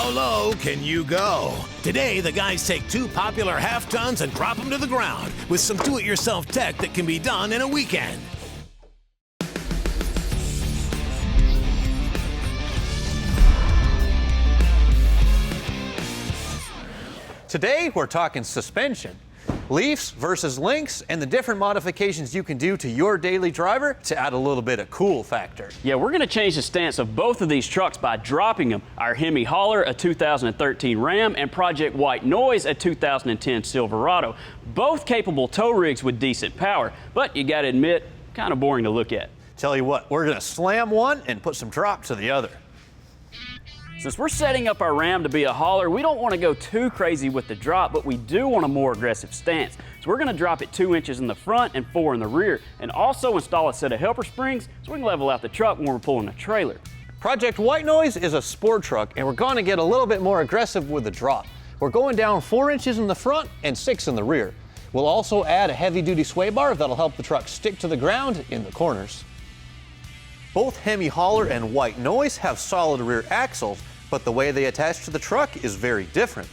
How low can you go? Today, the guys take two popular half-tons and drop them to the ground with some do-it-yourself tech that can be done in a weekend. Today, we're talking suspension. Leafs versus links and the different modifications you can do to your daily driver to add a little bit of cool factor. Yeah, we're going to change the stance of both of these trucks by dropping them. Our Hemi Hauler, a 2013 Ram, and Project White Noise, a 2010 Silverado. Both capable tow rigs with decent power, but you got to admit, kind of boring to look at. Tell you what, we're going to slam one and put some drop to the other. Since we're setting up our Ram to be a hauler, we don't want to go too crazy with the drop, but we do want a more aggressive stance. So we're going to drop it 2 inches in the front and 4 in the rear, and also install a set of helper springs so we can level out the truck when we're pulling a trailer. Project White Noise is a sport truck, and we're going to get a little bit more aggressive with the drop. We're going down 4 inches in the front and 6 in the rear. We'll also add a heavy-duty sway bar that'll help the truck stick to the ground in the corners. Both Hemi Hauler and White Noise have solid rear axles, but the way they attach to the truck is very different.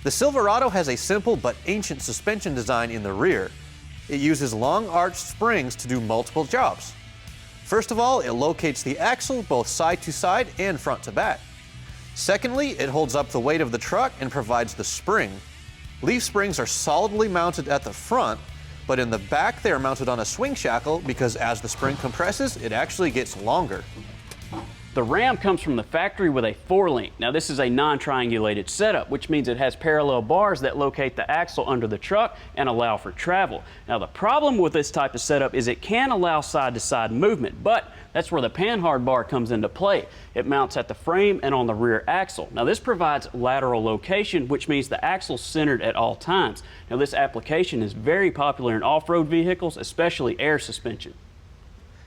The Silverado has a simple but ancient suspension design in the rear. It uses long arched springs to do multiple jobs. First of all, it locates the axle both side to side and front to back. Secondly, it holds up the weight of the truck and provides the spring. Leaf springs are solidly mounted at the front, but in the back they are mounted on a swing shackle because as the spring compresses, it actually gets longer. The Ram comes from the factory with a 4-link. Now this is a non-triangulated setup, which means it has parallel bars that locate the axle under the truck and allow for travel. Now the problem with this type of setup is it can allow side-to-side movement, but that's where the panhard bar comes into play. It mounts at the frame and on the rear axle. Now this provides lateral location, which means the axle's centered at all times. Now this application is very popular in off-road vehicles, especially air suspension.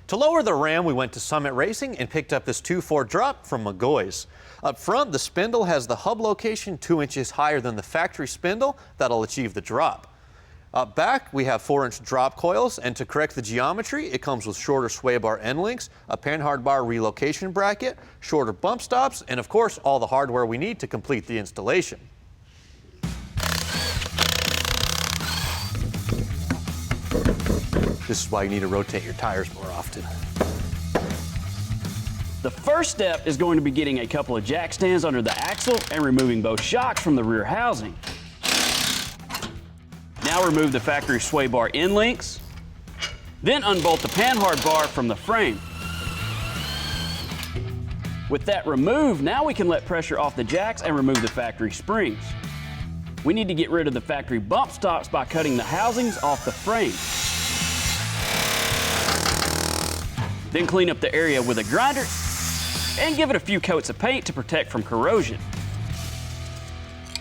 To lower the Ram, we went to Summit Racing and picked up this 2.4 drop from McGaughy's. Up front, the Spindle has the hub location 2 inches higher than the factory Spindle that'll achieve the drop. Up back, we have 4-inch drop coils, and to correct the geometry, it comes with shorter sway bar end links, a panhard bar relocation bracket, shorter bump stops, and of course, all the hardware we need to complete the installation. This is why you need to rotate your tires more often. The first step is going to be getting a couple of jack stands under the axle and removing both shocks from the rear housing. Now remove the factory sway bar end links, then unbolt the panhard bar from the frame. With that removed, now we can let pressure off the jacks and remove the factory springs. We need to get rid of the factory bump stops by cutting the housings off the frame. Then clean up the area with a grinder and give it a few coats of paint to protect from corrosion.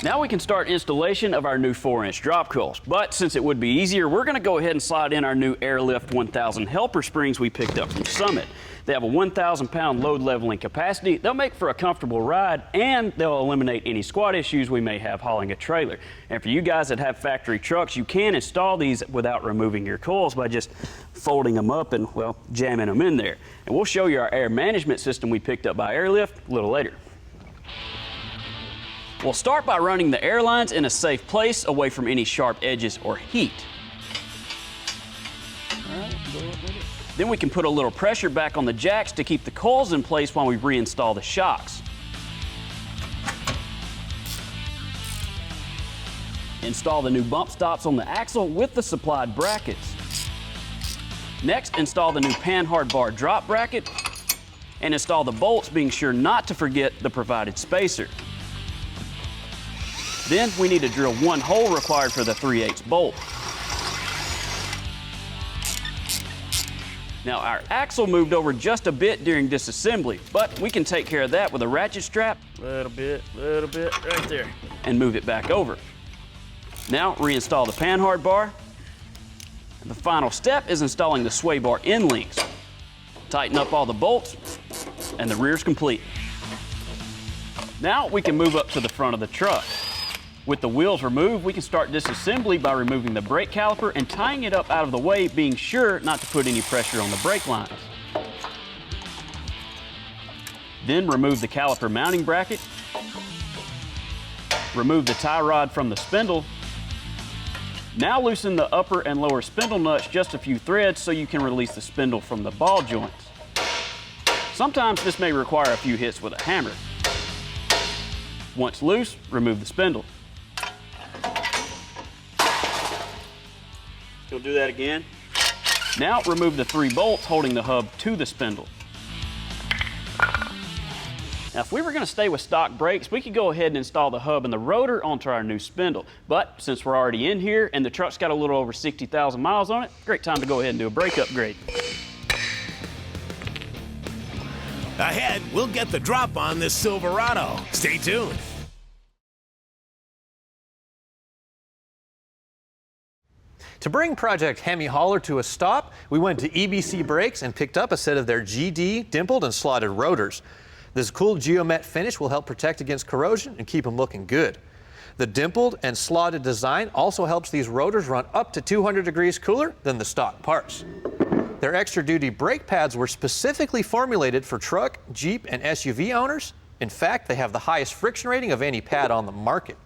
Now we can start installation of our new 4-inch drop coils, but since it would be easier, we're going to go ahead and slide in our new Airlift 1000 helper springs we picked up from Summit. They have a 1,000-pound load leveling capacity. They'll make for a comfortable ride, and they'll eliminate any squat issues we may have hauling a trailer. And for you guys that have factory trucks, you can install these without removing your coils by just folding them up and, well, jamming them in there. And we'll show you our air management system we picked up by Airlift a little later. We'll start by running the air lines in a safe place away from any sharp edges or heat. All right, go up with it. Then we can put a little pressure back on the jacks to keep the coils in place while we reinstall the shocks. Install the new bump stops on the axle with the supplied brackets. Next, install the new panhard bar drop bracket and install the bolts, being sure not to forget the provided spacer. Then we need to drill one hole required for the 3/8 bolt. Now our axle moved over just a bit during disassembly, but we can take care of that with a ratchet strap, little bit, right there, and move it back over. Now reinstall the panhard bar. The final step is installing the sway bar end links. Tighten up all the bolts, and the rear's complete. Now we can move up to the front of the truck. With the wheels removed, we can start disassembly by removing the brake caliper and tying it up out of the way, being sure not to put any pressure on the brake lines. Then remove the caliper mounting bracket Remove the tie rod from the spindle. Now loosen the upper and lower spindle nuts just a few threads so you can release the spindle from the ball joints. Sometimes this may require a few hits with a hammer. Once loose, remove the spindle. You'll do that again. Now remove the 3 bolts holding the hub to the spindle. Now, if we were going to stay with stock brakes, we could go ahead and install the hub and the rotor onto our new spindle. But since we're already in here and the truck's got a little over 60,000 miles on it, great time to go ahead and do a brake upgrade. Ahead, we'll get the drop on this Silverado. Stay tuned. To bring Project Hemi Hauler to a stop, we went to EBC Brakes and picked up a set of their GD dimpled and slotted rotors. This cool geomet finish will help protect against corrosion and keep them looking good. The dimpled and slotted design also helps these rotors run up to 200 degrees cooler than the stock parts. Their extra duty brake pads were specifically formulated for truck, Jeep, and SUV owners. In fact, they have the highest friction rating of any pad on the market.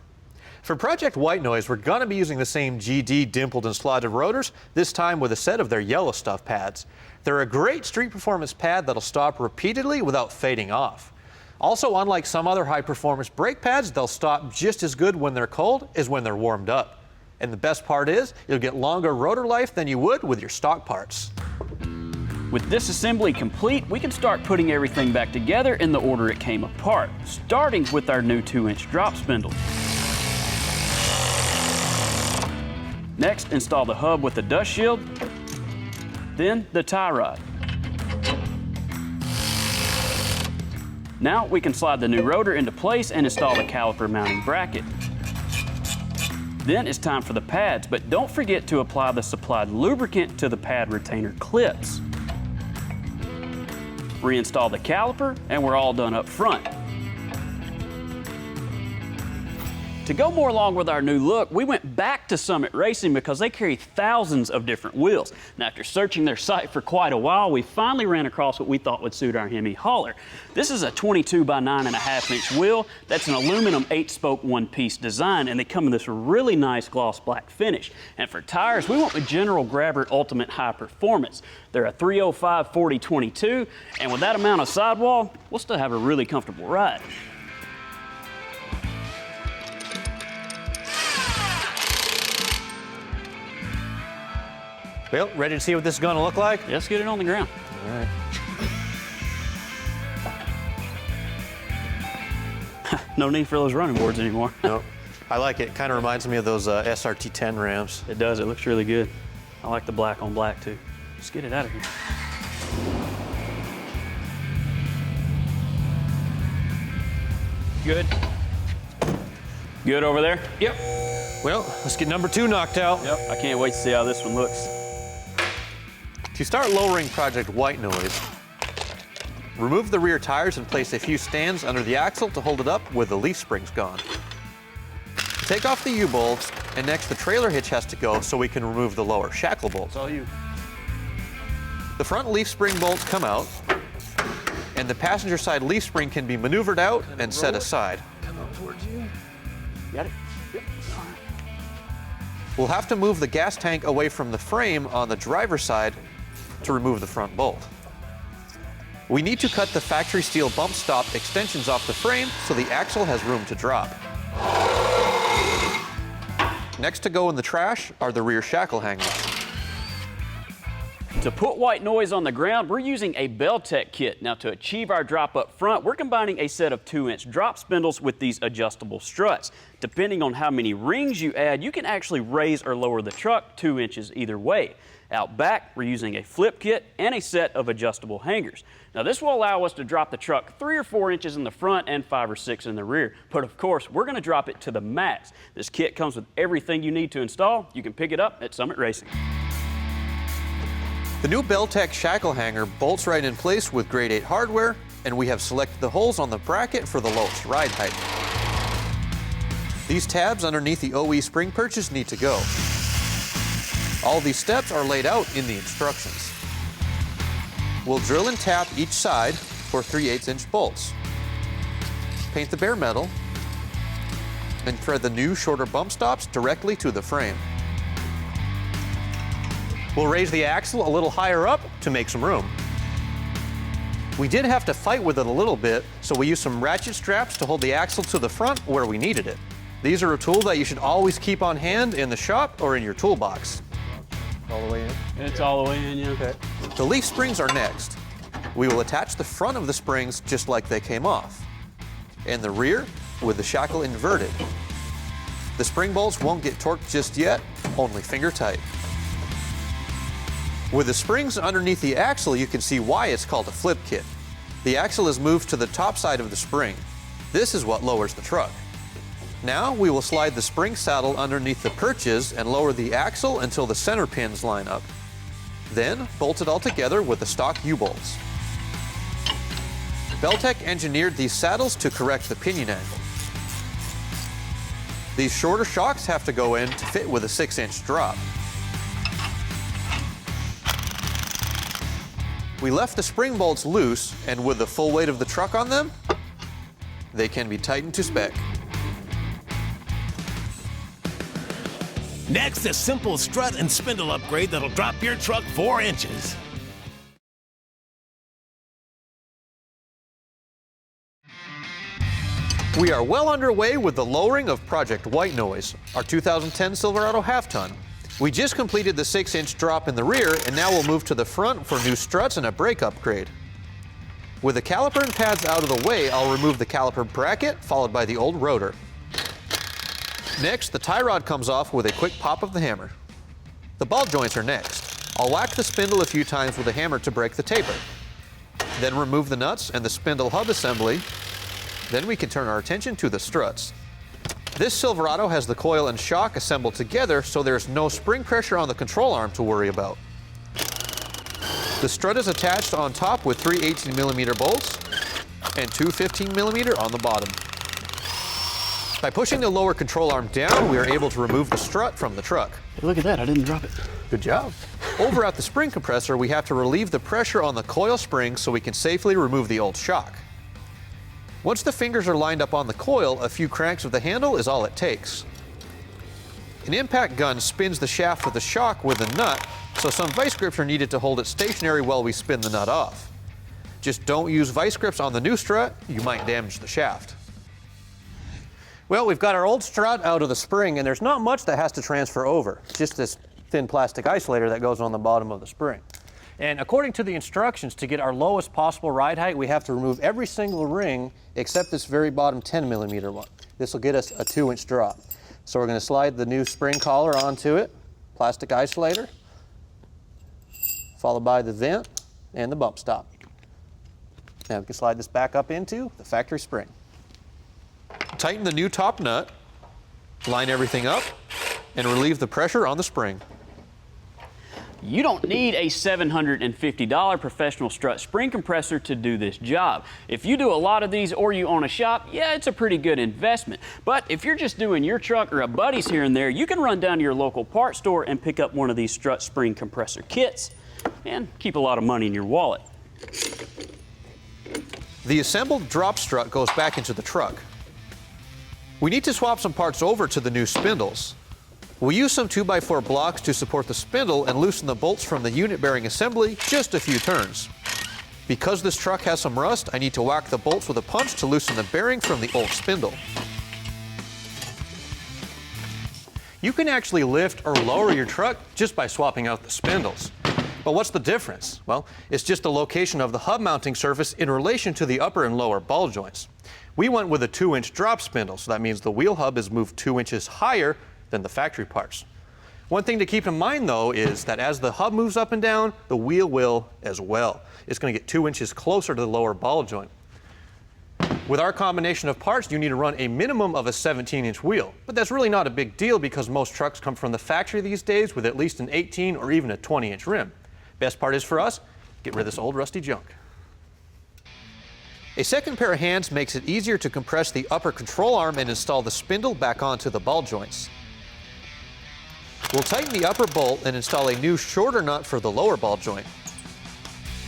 For Project White Noise, we're going to be using the same GD dimpled and slotted rotors, this time with a set of their yellow stuff pads. They're a great street performance pad that'll stop repeatedly without fading off. Also, unlike some other high performance brake pads, they'll stop just as good when they're cold as when they're warmed up. And the best part is, you'll get longer rotor life than you would with your stock parts. With this assembly complete, we can start putting everything back together in the order it came apart, starting with our new 2-inch drop spindle. Next, install the hub with the dust shield, then the tie rod. Now we can slide the new rotor into place and install the caliper mounting bracket. Then it's time for the pads, but don't forget to apply the supplied lubricant to the pad retainer clips. Reinstall the caliper, and we're all done up front. To go more along with our new look, we went back to Summit Racing because they carry thousands of different wheels. Now, after searching their site for quite a while, we finally ran across what we thought would suit our Hemi Hauler. This is a 22 by 9.5-inch wheel. That's an aluminum 8-spoke one-piece design, and they come in this really nice gloss black finish. And for tires, we went with General Grabber Ultimate High Performance. They're a 305/40/22, and with that amount of sidewall, we'll still have a really comfortable ride. Well, ready to see what this is going to look like? Yeah, let's get it on the ground. All right. No need for those running boards anymore. No, I like it. Kind of reminds me of those SRT10 Rams. It does. It looks really good. I like the black on black, too. Let's get it out of here. Good. Good over there? Yep. Well, let's get number 2 knocked out. Yep. I can't wait to see how this one looks. To start lowering Project White Noise, remove the rear tires and place a few stands under the axle to hold it up with the leaf springs gone. Take off the U-bolts, and next the trailer hitch has to go so we can remove the lower shackle bolts. It's all you. The front leaf spring bolts come out, and the passenger side leaf spring can be maneuvered out and set aside. Come up towards you. Got it? Yep. All right. We'll have to move the gas tank away from the frame on the driver's side to remove the front bolt. We need to cut the factory steel bump stop extensions off the frame so the axle has room to drop. Next to go in the trash are the rear shackle hangers. To put White Noise on the ground, we're using a Belltech kit. Now, to achieve our drop up front, we're combining a set of 2-inch drop spindles with these adjustable struts. Depending on how many rings you add, you can actually raise or lower the truck 2 inches either way. Out back, we're using a flip kit and a set of adjustable hangers. Now, this will allow us to drop the truck 3 or 4 inches in the front and 5 or 6 in the rear. But of course, we're going to drop it to the max. This kit comes with everything you need to install. You can pick it up at Summit Racing. The new Belltech shackle hanger bolts right in place with grade 8 hardware, and we have selected the holes on the bracket for the lowest ride height. These tabs underneath the OE spring perches need to go. All these steps are laid out in the instructions. We'll drill and tap each side for 3/8-inch bolts. Paint the bare metal, and thread the new shorter bump stops directly to the frame. We'll raise the axle a little higher up to make some room. We did have to fight with it a little bit, so we used some ratchet straps to hold the axle to the front where we needed it. These are a tool that you should always keep on hand in the shop or in your toolbox. All the way in? It's all the way in, yeah. Okay. The leaf springs are next. We will attach the front of the springs just like they came off, and the rear with the shackle inverted. The spring bolts won't get torqued just yet, only finger tight. With the springs underneath the axle, you can see why it's called a flip kit. The axle is moved to the top side of the spring. This is what lowers the truck. Now we will slide the spring saddle underneath the perches and lower the axle until the center pins line up. Then bolt it all together with the stock U-bolts. Belltech engineered these saddles to correct the pinion angle. These shorter shocks have to go in to fit with a 6-inch drop. We left the spring bolts loose, and with the full weight of the truck on them, they can be tightened to spec. Next, a simple strut and spindle upgrade that'll drop your truck 4 inches. We are well underway with the lowering of Project White Noise, our 2010 Silverado half-ton. We just completed the 6-inch drop in the rear, and now we'll move to the front for new struts and a brake upgrade. With the caliper and pads out of the way, I'll remove the caliper bracket, followed by the old rotor. Next, the tie rod comes off with a quick pop of the hammer. The ball joints are next. I'll whack the spindle a few times with a hammer to break the taper. Then remove the nuts and the spindle hub assembly. Then we can turn our attention to the struts. This Silverado has the coil and shock assembled together, so there's no spring pressure on the control arm to worry about. The strut is attached on top with 3 18mm bolts and 2 15mm on the bottom. By pushing the lower control arm down, we are able to remove the strut from the truck. Hey, look at that, I didn't drop it. Good job. Over at the spring compressor, we have to relieve the pressure on the coil spring so we can safely remove the old shock. Once the fingers are lined up on the coil, a few cranks of the handle is all it takes. An impact gun spins the shaft of the shock with a nut, so some vice grips are needed to hold it stationary while we spin the nut off. Just don't use vice grips on the new strut, you might damage the shaft. Well, we've got our old strut out of the spring, and there's not much that has to transfer over, just this thin plastic isolator that goes on the bottom of the spring. And according to the instructions, to get our lowest possible ride height, we have to remove every single ring except this very bottom 10mm one. This will get us a 2-inch drop. So we're going to slide the new spring collar onto it, plastic isolator, followed by the vent and the bump stop. Now we can slide this back up into the factory spring. Tighten the new top nut, line everything up, and relieve the pressure on the spring. You don't need a $750 professional strut spring compressor to do this job. If you do a lot of these or you own a shop, yeah, it's a pretty good investment. But if you're just doing your truck or a buddy's here and there, you can run down to your local parts store and pick up one of these strut spring compressor kits and keep a lot of money in your wallet. The assembled drop strut goes back into the truck. We need to swap some parts over to the new spindles. We'll use some 2x4 blocks to support the spindle and loosen the bolts from the unit bearing assembly just a few turns. Because this truck has some rust, I need to whack the bolts with a punch to loosen the bearing from the old spindle. You can actually lift or lower your truck just by swapping out the spindles. But what's the difference? Well, it's just the location of the hub mounting surface in relation to the upper and lower ball joints. We went with a 2-inch drop spindle, so that means the wheel hub is moved 2 inches higher than the factory parts. One thing to keep in mind though is that as the hub moves up and down, the wheel will as well. It's going to get 2 inches closer to the lower ball joint. With our combination of parts, you need to run a minimum of a 17-inch wheel, but that's really not a big deal because most trucks come from the factory these days with at least an 18 or even a 20-inch rim. Best part is for us, get rid of this old rusty junk. A second pair of hands makes it easier to compress the upper control arm and install the spindle back onto the ball joints. We'll tighten the upper bolt and install a new shorter nut for the lower ball joint.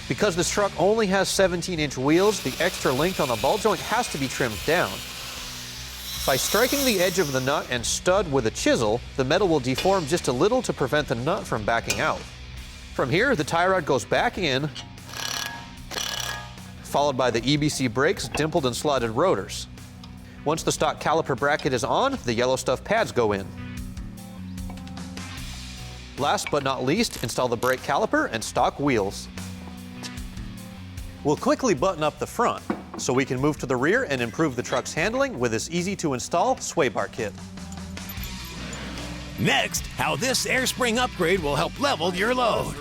Because this truck only has 17-inch wheels, the extra length on the ball joint has to be trimmed down. By striking the edge of the nut and stud with a chisel, the metal will deform just a little to prevent the nut from backing out. From here, the tie rod goes back in, followed by the EBC brakes, dimpled and slotted rotors. Once the stock caliper bracket is on, the yellow stuff pads go in. Last but not least, install the brake caliper and stock wheels. We'll quickly button up the front so we can move to the rear and improve the truck's handling with this easy-to-install sway bar kit. Next, how this air spring upgrade will help level your load.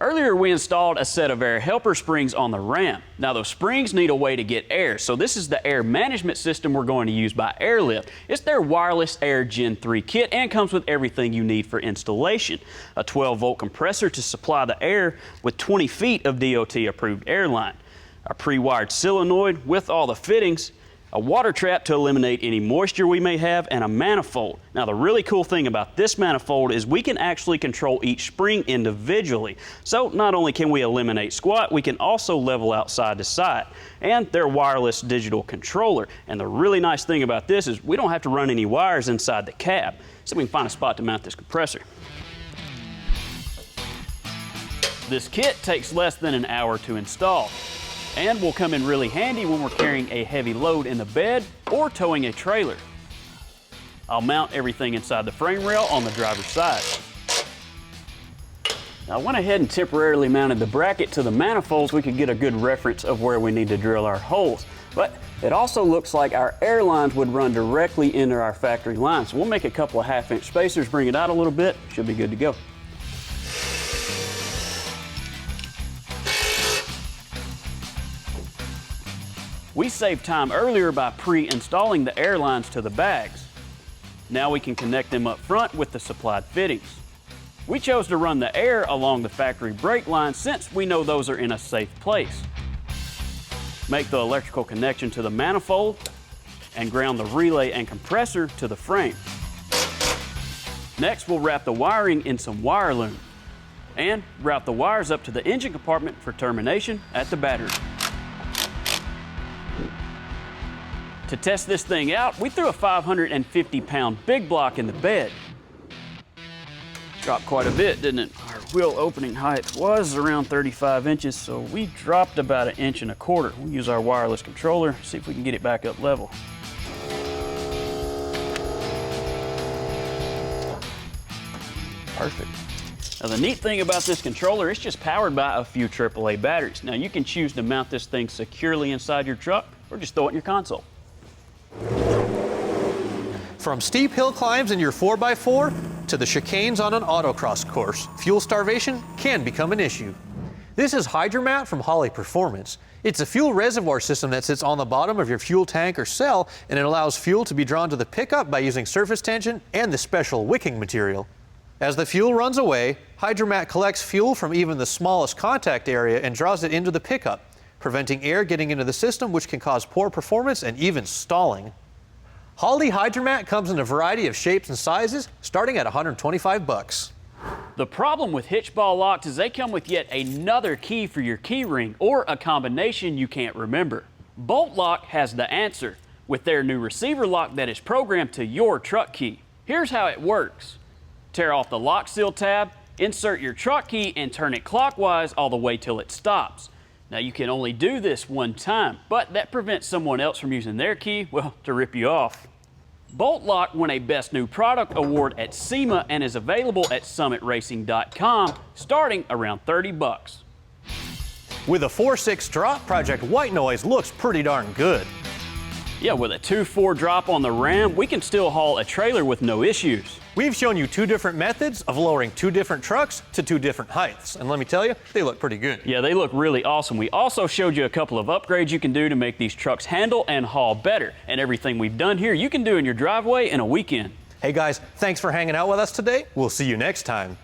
Earlier, we installed a set of air helper springs on the Ram. Now, those springs need a way to get air, so this is the air management system we're going to use by Airlift. It's their wireless air Gen 3 kit and comes with everything you need for installation. A 12-volt compressor to supply the air with 20 feet of DOT-approved air line. A pre-wired solenoid with all the fittings, a water trap to eliminate any moisture we may have, and a manifold. Now, the really cool thing about this manifold is we can actually control each spring individually. So not only can we eliminate squat, we can also level out side to side. And they're wireless digital controller. And the really nice thing about this is we don't have to run any wires inside the cab. So we can find a spot to mount this compressor. This kit takes less than an hour to install, and will come in really handy when we're carrying a heavy load in the bed or towing a trailer. I'll mount everything inside the frame rail on the driver's side. Now, I went ahead and temporarily mounted the bracket to the manifold so we could get a good reference of where we need to drill our holes. But it also looks like our air lines would run directly into our factory line. So we'll make a couple of half-inch spacers, bring it out a little bit, should be good to go. We saved time earlier by pre-installing the air lines to the bags. Now we can connect them up front with the supplied fittings. We chose to run the air along the factory brake line since we know those are in a safe place. Make the electrical connection to the manifold and ground the relay and compressor to the frame. Next, we'll wrap the wiring in some wire loom and route the wires up to the engine compartment for termination at the battery. To test this thing out, we threw a 550-pound big block in the bed. Dropped quite a bit, didn't it? Our wheel opening height was around 35 inches, so we dropped about 1.25 inches. We'll use our wireless controller, see if we can get it back up level. Perfect. Now, the neat thing about this controller, it's just powered by a few AAA batteries. Now, you can choose to mount this thing securely inside your truck or just throw it in your console. From steep hill climbs in your 4x4 to the chicanes on an autocross course, fuel starvation can become an issue. This is Hydramat from Holley Performance. It's a fuel reservoir system that sits on the bottom of your fuel tank or cell, and it allows fuel to be drawn to the pickup by using surface tension and the special wicking material. As the fuel runs away, Hydramat collects fuel from even the smallest contact area and draws it into the pickup, preventing air getting into the system, which can cause poor performance and even stalling. Holley Hydramat comes in a variety of shapes and sizes, starting at $125. The problem with hitch ball locks is they come with yet another key for your key ring, or a combination you can't remember. BoltLock has the answer with their new receiver lock that is programmed to your truck key. Here's how it works. Tear off the lock seal tab, insert your truck key, and turn it clockwise all the way till it stops. Now, you can only do this one time, but that prevents someone else from using their key, well, to rip you off. BoltLock won a Best New Product award at SEMA and is available at summitracing.com, starting around $30. With a 4.6 drop, Project White Noise looks pretty darn good. Yeah, with a 2.4 drop on the Ram, we can still haul a trailer with no issues. We've shown you 2 different methods of lowering 2 different trucks to 2 different heights, and let me tell you, they look pretty good. Yeah, they look really awesome. We also showed you a couple of upgrades you can do to make these trucks handle and haul better, and everything we've done here you can do in your driveway in a weekend. Hey guys, thanks for hanging out with us today. We'll see you next time.